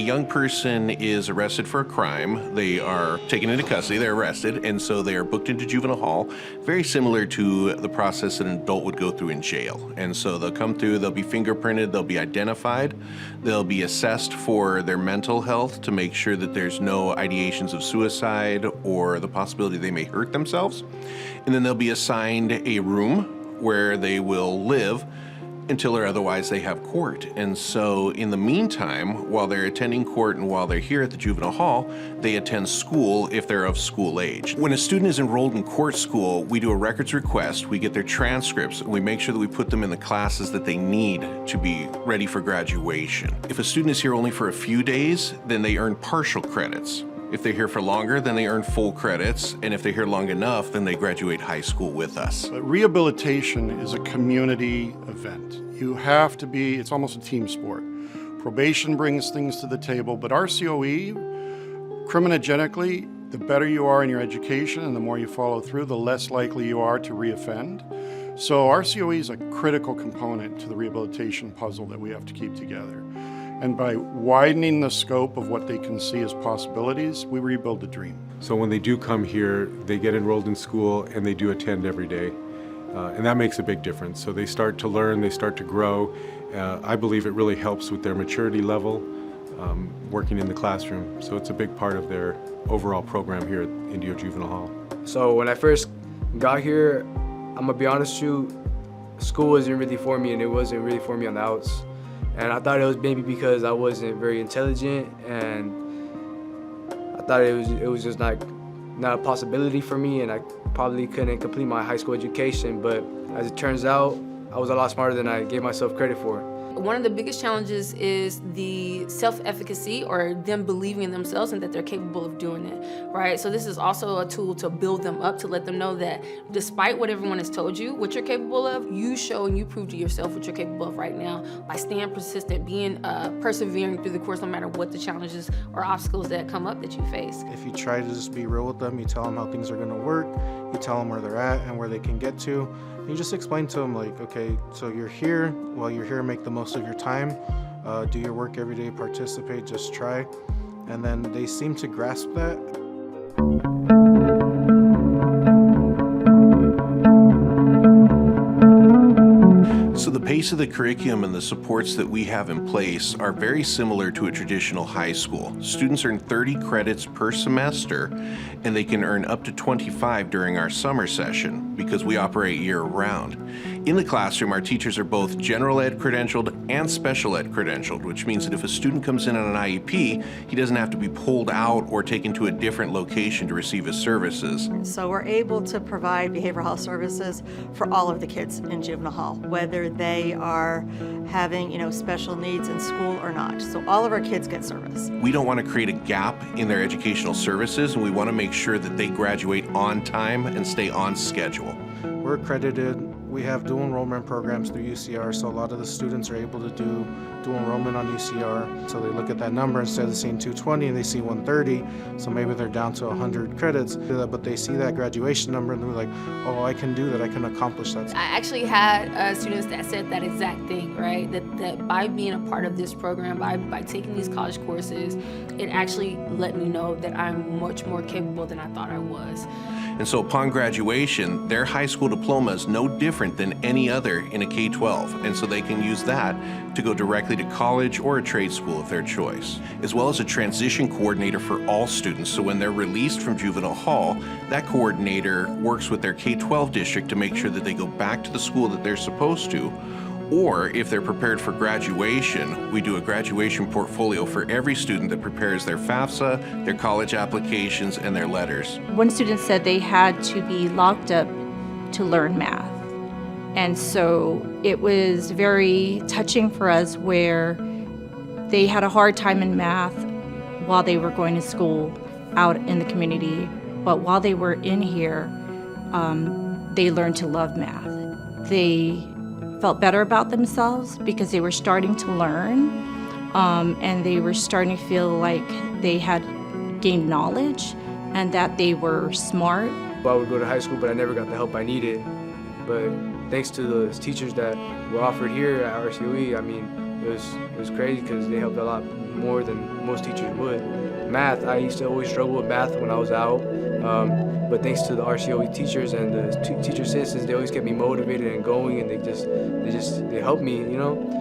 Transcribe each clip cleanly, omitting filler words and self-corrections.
young person is arrested for a crime, they are taken into custody, they're arrested, and so they are booked into juvenile hall, very similar to the process that an adult would go through in jail. And so they'll come through, they'll be fingerprinted, they'll be identified, they'll be assessed for their mental health to make sure that there's no ideations of suicide or the possibility they may hurt themselves. And then they'll be assigned a room where they will live until or otherwise they have court. And so in the meantime, while they're attending court and while they're here at the juvenile hall, they attend school if they're of school age. When a student is enrolled in court school, we do a records request, we get their transcripts, and we make sure that we put them in the classes that they need to be ready for graduation. If a student is here only for a few days, then they earn partial credits. If they're here for longer, then they earn full credits, and if they're here long enough, then they graduate high school with us. But rehabilitation is a community event. You have to be, it's almost a team sport. Probation brings things to the table, but RCOE, criminologically, the better you are in your education and the more you follow through, the less likely you are to reoffend. So RCOE is a critical component to the rehabilitation puzzle that we have to keep together. And by widening the scope of what they can see as possibilities, we rebuild the dream. So when they do come here, they get enrolled in school and they do attend every day. And that makes a big difference. So they start to learn, they start to grow. I believe it really helps with their maturity level, working in the classroom. So it's a big part of their overall program here at Indio Juvenile Hall. So when I first got here, I'm gonna be honest with you, school wasn't really for me, and it wasn't really for me on the outs. And I thought it was maybe because I wasn't very intelligent, and I thought it was just not a possibility for me, and I probably couldn't complete my high school education. But as it turns out, I was a lot smarter than I gave myself credit for. One of the biggest challenges is the self-efficacy, or them believing in themselves and that they're capable of doing it, right? So this is also a tool to build them up, to let them know that despite what everyone has told you, what you're capable of, you show and you prove to yourself what you're capable of right now by staying persistent, being persevering through the course, no matter what the challenges or obstacles that come up that you face. If you try to just be real with them, you tell them how things are going to work, you tell them where they're at and where they can get to. You just explain to them, like, okay, so you're here, while you're here, make the most of your time, do your work every day, participate, just try, and then they seem to grasp that. So the pace of the curriculum and the supports that we have in place are very similar to a traditional high school. Students earn 30 credits per semester, and they can earn up to 25 during our summer session because we operate year-round. In the classroom, our teachers are both general ed credentialed and special ed credentialed, which means that if a student comes in on an IEP, he doesn't have to be pulled out or taken to a different location to receive his services. So we're able to provide behavioral health services for all of the kids in juvenile hall, whether they are having, special needs in school or not. So all of our kids get service. We don't want to create a gap in their educational services, and we want to make sure that they graduate on time and stay on schedule. We're accredited. We have dual enrollment programs through UCR, so a lot of the students are able to do dual enrollment on UCR. So they look at that number, instead of seeing 220, they see 130, so maybe they're down to 100 credits, but they see that graduation number and they're like, oh, I can do that, I can accomplish that. I actually had students that said that exact thing, right? That by being a part of this program, by taking these college courses, it actually let me know that I'm much more capable than I thought I was. And so upon graduation, their high school diploma is no different than any other in a K-12. And so they can use that to go directly to college or a trade school of their choice, as well as a transition coordinator for all students. So when they're released from juvenile hall, that coordinator works with their K-12 district to make sure that they go back to the school that they're supposed to. Or if they're prepared for graduation, we do a graduation portfolio for every student that prepares their FAFSA, their college applications, and their letters. One student said they had to be locked up to learn math. And so it was very touching for us, where they had a hard time in math while they were going to school out in the community. But while they were in here, they learned to love math. They felt better about themselves because they were starting to learn, and they were starting to feel like they had gained knowledge and that they were smart. I would go to high school, but I never got the help I needed. But thanks to the teachers that were offered here at RCOE, it was crazy because they helped a lot more than most teachers would. Math, I used to always struggle with math when I was out, but thanks to the RCOE teachers and the teacher assistants, they always kept me motivated and going, and they helped me, you know.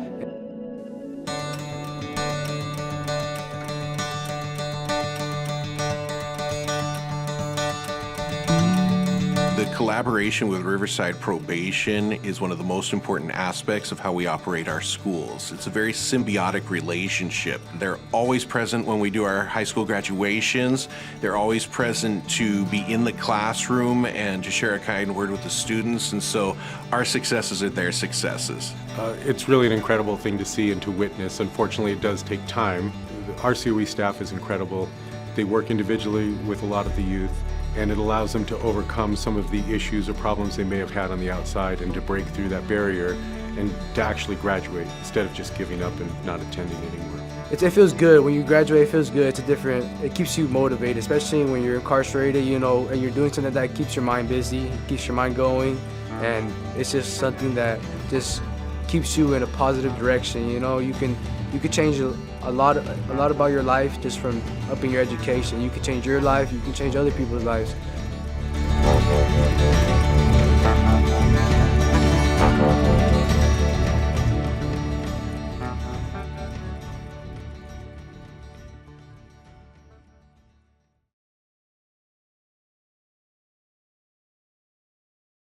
The collaboration with Riverside Probation is one of the most important aspects of how we operate our schools. It's a very symbiotic relationship. They're always present when we do our high school graduations. They're always present to be in the classroom and to share a kind word with the students. And so our successes are their successes. It's really an incredible thing to see and to witness. Unfortunately, it does take time. The RCOE staff is incredible. They work individually with a lot of the youth, and it allows them to overcome some of the issues or problems they may have had on the outside and to break through that barrier and to actually graduate instead of just giving up and not attending anymore. It feels good. When you graduate, it feels good. It keeps you motivated, especially when you're incarcerated, you know, and you're doing something that keeps your mind busy, keeps your mind going, and it's just something that just keeps you in a positive direction, you know. You can change a lot about your life just from upping your education. You can change your life, you can change other people's lives